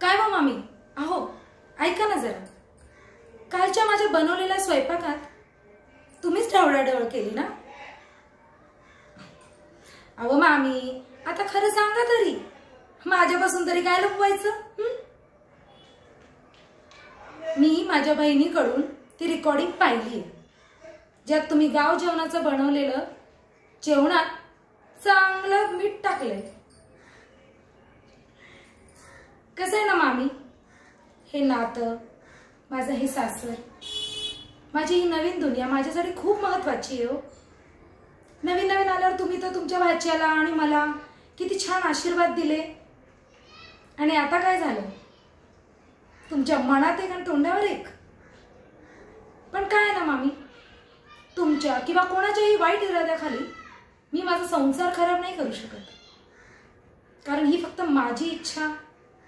काय हो मामी, अहो ऐका ना जरा. कालच्या माझ्या बनवलेल्या स्वयंपाकात तुम्हीच ढवळाढवळ केली ना. अहो मामी, आता खरं सांगा तरी, माझ्यापासून तरी काय लपवायचं. मी माझ्या बहिणीकडून ती रेकॉर्डिंग पाहिली आहे, ज्यात तुम्ही गाव जेवणाचं बनवलेलं जेवणात चांगलं मीठ टाकलंय. कसं आहे ना मामी, हे नातं, माझं हे सासर, माझी ही नवीन दुनिया माझ्यासाठी खूप महत्वाची आहे हो. नवीन नवीन आल्यावर तुम्ही तर तुमच्या भाच्याला आणि मला किती छान आशीर्वाद दिले, आणि आता काय झालं, तुमच्या मनात एक आणि तोंडावर एक. पण काय ना मामी, तुमच्या किंवा कोणाच्याही वाईट इराद्याखाली मी माझा संसार खराब नाही करू शकत. कारण ही फक्त माझी इच्छा,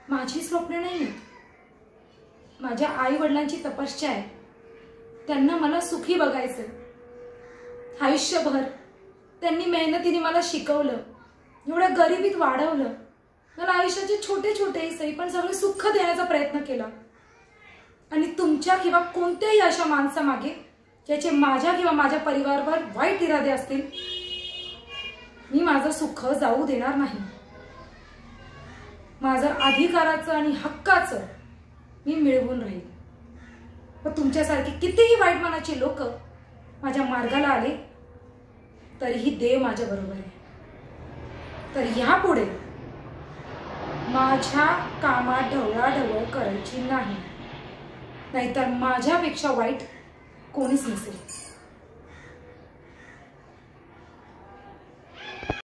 माझी स्वप्न नाही आहेत. माझ्या आई वडिलांची तपस्या आहे. त्यांना मला सुखी बघायचं. आयुष्यभर त्यांनी मेहनतीने मला शिकवलं, एवढ्या गरिबीत वाढवलं, मला आयुष्याचे छोटे छोटे सही पण सगळे सुख देण्याचा प्रयत्न केला. आणि तुमच्या किंवा कोणत्याही अशा माणसामागे ज्याचे माझ्या किंवा माझ्या परिवारावर वाईट इरादे असतील, मी माझं सुख जाऊ देणार नाही. माझं अधिकाराचं आणि हक्काचं मी मिळवून राहील. पण तुमच्यासारखी कितीही वाईट मनाची लोक माझ्या मार्गाला आले तरीही देव माझ्या बरोबर आहे. तर ह्यापुढे माझ्या कामात ढवळाढवळ करायची नाही, नाहीतर माझ्यापेक्षा वाईट कोणीच नसेल.